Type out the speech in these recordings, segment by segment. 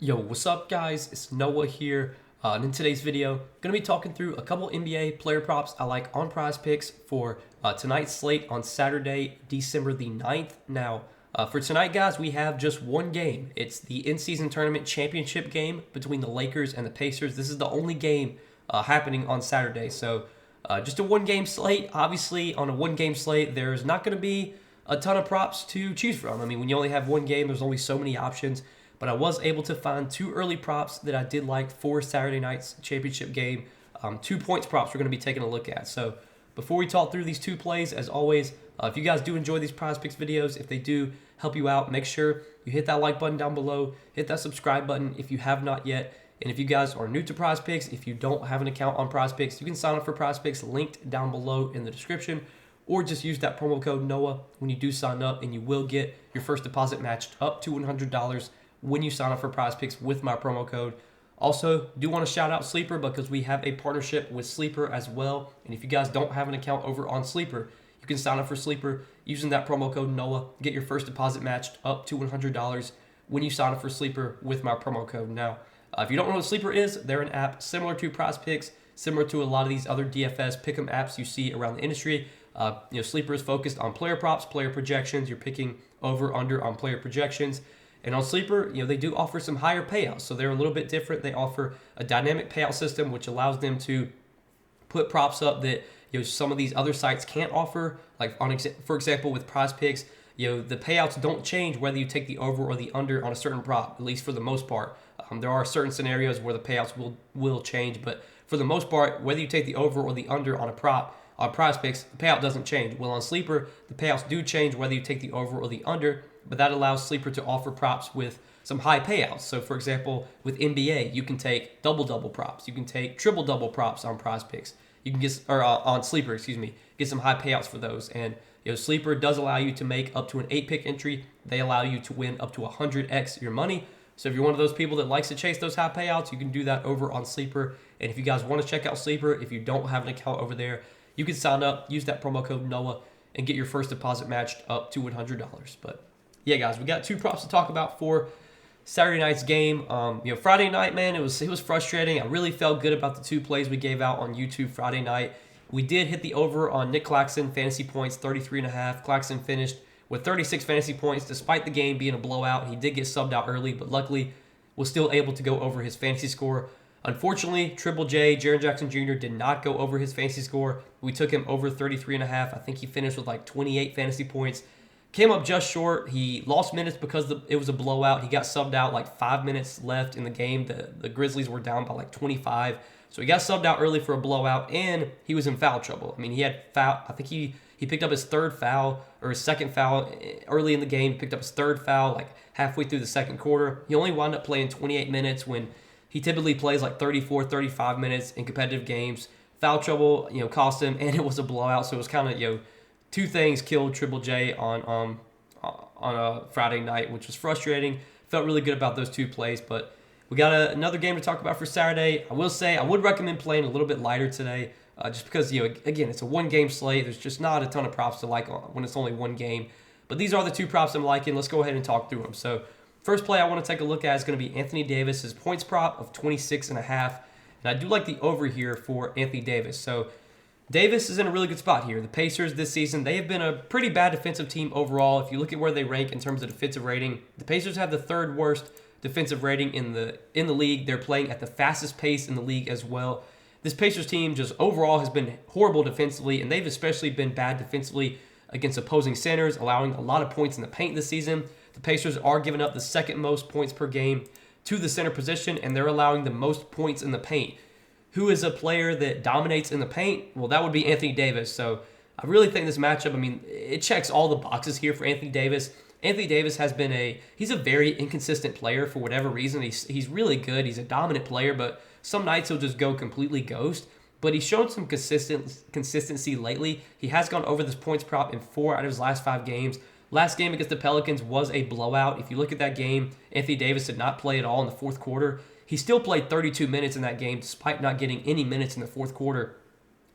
Yo, what's up guys? It's Noah here. And in today's video, I'm going to be talking through a couple NBA player props I like on Prizepicks for tonight's slate on Saturday, December the 9th. Now, for tonight, guys, we have just one game. It's the in-season tournament championship game between the Lakers and the Pacers. This is the only game happening on Saturday. So, just a one-game slate. Obviously, on a one-game slate, there's not going to be a ton of props to choose from. I mean, when you only have one game, there's only so many options. But I was able to find two early props that I did like for Saturday night's championship game. 2 points props we're going to be taking a look at. So before we talk through these two plays, as always, if you guys do enjoy these Prizepicks videos, if they do help you out, make sure you hit that like button down below, hit that subscribe button if you have not yet. And if you guys are new to Prizepicks, if you don't have an account on Prizepicks, you can sign up for Prizepicks linked down below in the description, or just use that promo code NOAH when you do sign up, and you will get your first deposit matched up to $100 when you sign up for Prizepicks with my promo code. Also, do want to shout out Sleeper because we have a partnership with Sleeper as well. And if you guys don't have an account over on Sleeper, you can sign up for Sleeper using that promo code NOAH. Get your first deposit matched up to $100 when you sign up for Sleeper with my promo code. Now, if you don't know what Sleeper is, they're an app similar to Prizepicks, similar to a lot of these other DFS pick'em apps you see around the industry. Sleeper is focused on player props, player projections. You're picking over, under on player projections. And on Sleeper, they do offer some higher payouts. So they're a little bit different. They offer a dynamic payout system, which allows them to put props up that some of these other sites can't offer. Like for example, with Prizepicks, the payouts don't change whether you take the over or the under on a certain prop, at least for the most part. There are certain scenarios where the payouts will change, but for the most part, whether you take the over or the under on a prop, on Prizepicks, the payout doesn't change. Well, on Sleeper, the payouts do change whether you take the over or the under, but that allows Sleeper to offer props with some high payouts. So, for example, with NBA, you can take double-double props. You can take triple-double props on Prizepicks. You can on Sleeper, get some high payouts for those. And Sleeper does allow you to make up to an 8-pick entry. They allow you to win up to 100x your money. So if you're one of those people that likes to chase those high payouts, you can do that over on Sleeper. And if you guys want to check out Sleeper, if you don't have an account over there, you can sign up, use that promo code NOAH, and get your first deposit matched up to $100. But yeah, guys, we got two props to talk about for Saturday night's game. Friday night, man, it was frustrating. I really felt good about the two plays we gave out on YouTube Friday night. We did hit the over on Nick Claxton fantasy points, 33.5. Claxton finished with 36 fantasy points, despite the game being a blowout. He did get subbed out early, but luckily was still able to go over his fantasy score. Unfortunately, Triple J, Jaren Jackson Jr. did not go over his fantasy score. We took him over 33.5. I think he finished with like 28 fantasy points. Came up just short. He lost minutes because it was a blowout. He got subbed out like 5 minutes left in the game. The Grizzlies were down by like 25. So he got subbed out early for a blowout, and he was in foul trouble. I mean, he had foul. I think he picked up his third foul or his second foul early in the game. He picked up his third foul like halfway through the second quarter. He only wound up playing 28 minutes when he typically plays like 34, 35 minutes in competitive games. Foul trouble, cost him, and it was a blowout. So it was kind of, two things killed Triple J on a Friday night, which was frustrating. Felt really good about those two plays, but we got another game to talk about for Saturday. I will say I would recommend playing a little bit lighter today, just because, again, it's a one-game slate. There's just not a ton of props to like when it's only one game. But these are the two props I'm liking. Let's go ahead and talk through them. So first play I want to take a look at is going to be Anthony Davis' points prop of 26.5. And I do like the over here for Anthony Davis. So Davis is in a really good spot here. The Pacers this season, they have been a pretty bad defensive team overall. If you look at where they rank in terms of defensive rating, the Pacers have the third worst defensive rating in the league. They're playing at the fastest pace in the league as well. This Pacers team just overall has been horrible defensively, and they've especially been bad defensively against opposing centers, allowing a lot of points in the paint this season. The Pacers are giving up the second most points per game to the center position, and they're allowing the most points in the paint. Who is a player that dominates in the paint? Well, that would be Anthony Davis. So I really think this matchup, it checks all the boxes here for Anthony Davis. Anthony Davis has been he's a very inconsistent player for whatever reason. He's really good. He's a dominant player, but some nights he'll just go completely ghost. But he's shown some consistency lately. He has gone over this points prop in 4 out of his last 5 games. Last game against the Pelicans was a blowout. If you look at that game, Anthony Davis did not play at all in the fourth quarter. He still played 32 minutes in that game despite not getting any minutes in the fourth quarter.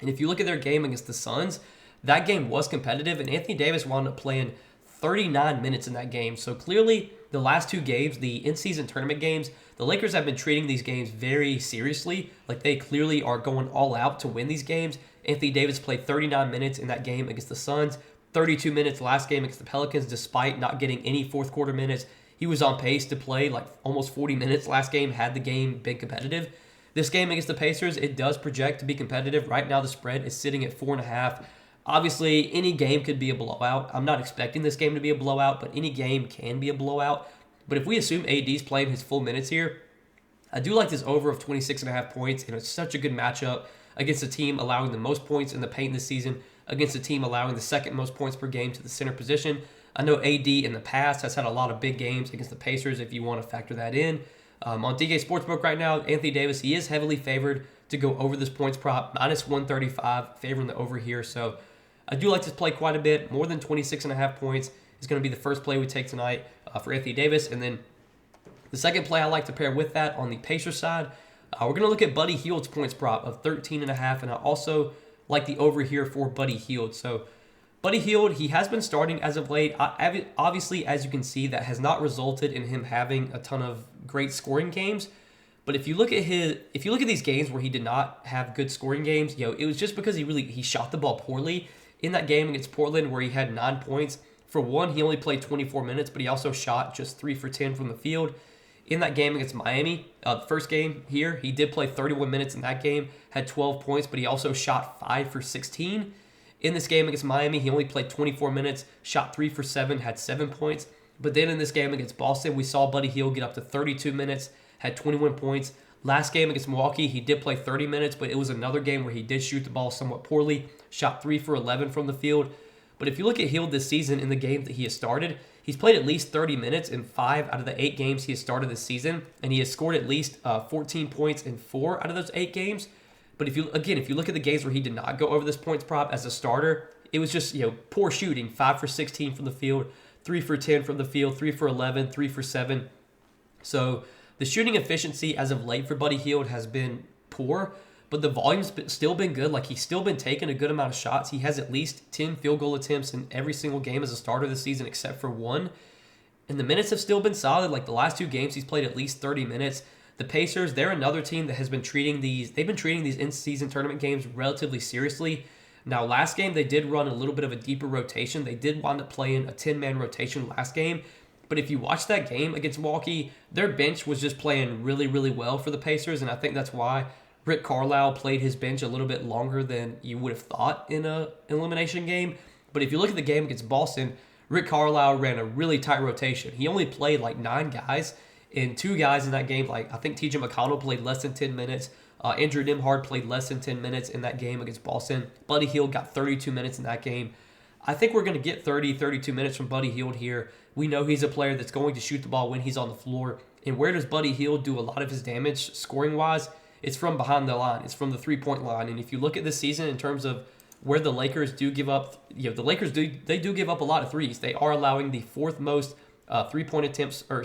And if you look at their game against the Suns, that game was competitive, and Anthony Davis wound up playing 39 minutes in that game. So clearly, the last two games, the in-season tournament games, the Lakers have been treating these games very seriously. Like, they clearly are going all out to win these games. Anthony Davis played 39 minutes in that game against the Suns, 32 minutes last game against the Pelicans, despite not getting any fourth quarter minutes. He was on pace to play like almost 40 minutes last game, had the game been competitive. This game against the Pacers, it does project to be competitive. Right now, the spread is sitting at 4.5. Obviously, any game could be a blowout. I'm not expecting this game to be a blowout, but any game can be a blowout. But if we assume AD's playing his full minutes here, I do like this over of 26.5 points, and it's such a good matchup against a team allowing the most points in the paint this season, against a team allowing the second most points per game to the center position. I know AD in the past has had a lot of big games against the Pacers if you want to factor that in. On DK Sportsbook right now, Anthony Davis, he is heavily favored to go over this points prop, minus 135, favoring the over here. So I do like this play quite a bit. More than 26.5 points is going to be the first play we take tonight for Anthony Davis. And then the second play I like to pair with that on the Pacers side, we're going to look at Buddy Hield's points prop of 13.5, and I also like the over here for Buddy Hield. So Buddy Hield, he has been starting as of late. Obviously, as you can see, that has not resulted in him having a ton of great scoring games. But if you look at these games where he did not have good scoring games, it was just because he shot the ball poorly. In that game against Portland where he had 9 points, for one, he only played 24 minutes, but he also shot just 3 for 10 from the field. In that game against Miami, the first game here, he did play 31 minutes in that game, had 12 points, but he also shot 5 for 16. In this game against Miami, he only played 24 minutes, shot 3 for 7, had 7 points. But then in this game against Boston, we saw Buddy Hield get up to 32 minutes, had 21 points. Last game against Milwaukee, he did play 30 minutes, but it was another game where he did shoot the ball somewhat poorly, shot 3 for 11 from the field. But if you look at Hield this season in the games that he has started, he's played at least 30 minutes in 5 out of the 8 games he has started this season, and he has scored at least 14 points in 4 out of those 8 games. But if you look at the games where he did not go over this points prop as a starter, it was just poor shooting, 5 for 16 from the field, 3 for 10 from the field, 3 for 11, 3 for 7. So the shooting efficiency as of late for Buddy Hield has been poor, but the volume's still been good. Like, he's still been taking a good amount of shots. He has at least 10 field goal attempts in every single game as a starter this season except for one. And the minutes have still been solid. Like, the last 2 games, he's played at least 30 minutes. The Pacers, they're another team that has been treating these in-season tournament games relatively seriously. Now, last game, they did run a little bit of a deeper rotation. They did wind up playing a 10-man rotation last game. But if you watch that game against Milwaukee, their bench was just playing really, really well for the Pacers, and I think that's why Rick Carlisle played his bench a little bit longer than you would have thought in an elimination game. But if you look at the game against Boston, Rick Carlisle ran a really tight rotation. He only played like 9 guys, and 2 guys in that game, like I think TJ McConnell played less than 10 minutes. Andrew Nembhard played less than 10 minutes in that game against Boston. Buddy Hield got 32 minutes in that game. I think we're going to get 32 minutes from Buddy Hield here. We know he's a player that's going to shoot the ball when he's on the floor. And where does Buddy Hield do a lot of his damage scoring-wise? It's from behind the line. It's from the three-point line. And if you look at this season in terms of where the Lakers do give up, the Lakers do give up a lot of threes. They are allowing the fifth most three-point attempts per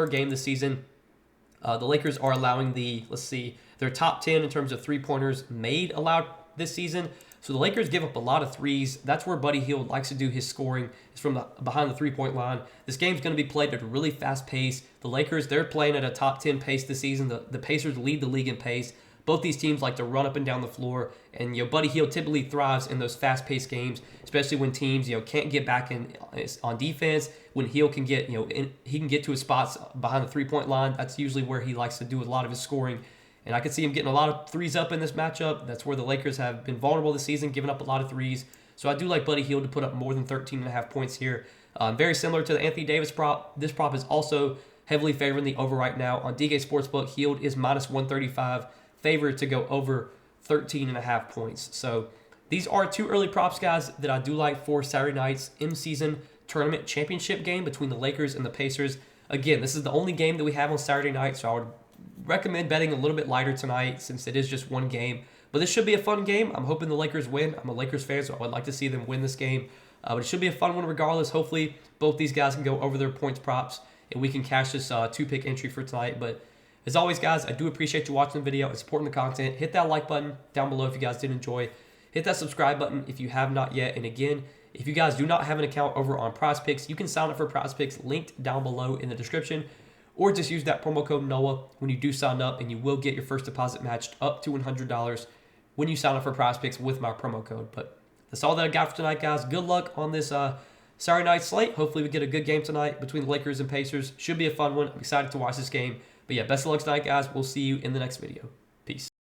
game this season. The Lakers are allowing their top 10 in terms of three-pointers made allowed this season. So the Lakers give up a lot of threes. That's where Buddy Hield likes to do his scoring, is from behind the three-point line. This game's going to be played at a really fast pace. The Lakers, they're playing at a top 10 pace this season. The Pacers lead the league in pace. Both these teams like to run up and down the floor, and Buddy Hield typically thrives in those fast-paced games, especially when teams can't get back on defense. When Hield can get he can get to his spots behind the three-point line. That's usually where he likes to do a lot of his scoring. And I could see him getting a lot of threes up in this matchup. That's where the Lakers have been vulnerable this season, giving up a lot of threes. So I do like Buddy Hield to put up more than 13.5 points here. Very similar to the Anthony Davis prop. This prop is also heavily favoring the over right now. On DK Sportsbook, Hield is minus 135, favored to go over 13.5 points. So these are 2 early props, guys, that I do like for Saturday night's in-season tournament championship game between the Lakers and the Pacers. Again, this is the only game that we have on Saturday night, so I would recommend betting a little bit lighter tonight since it is just one game. But this should be a fun game. I'm hoping the Lakers win. I'm a Lakers fan, so I would like to see them win this game. But it should be a fun one regardless. Hopefully, both these guys can go over their points props, and we can cash this 2-pick entry for tonight. But as always, guys, I do appreciate you watching the video and supporting the content. Hit that like button down below if you guys did enjoy. Hit that subscribe button if you have not yet. And again, If you guys do not have an account over on Prizepicks, you can sign up for Prizepicks linked down below in the description, or just use that promo code NOAH when you do sign up, and you will get your first deposit matched up to $100 when you sign up for Prizepicks with my promo code. But that's all that I got for tonight, guys. Good luck on this Saturday night slate. Hopefully we get a good game tonight between the Lakers and Pacers. Should be a fun one. I'm excited to watch this game. But yeah, best of luck tonight, guys. We'll see you in the next video. Peace.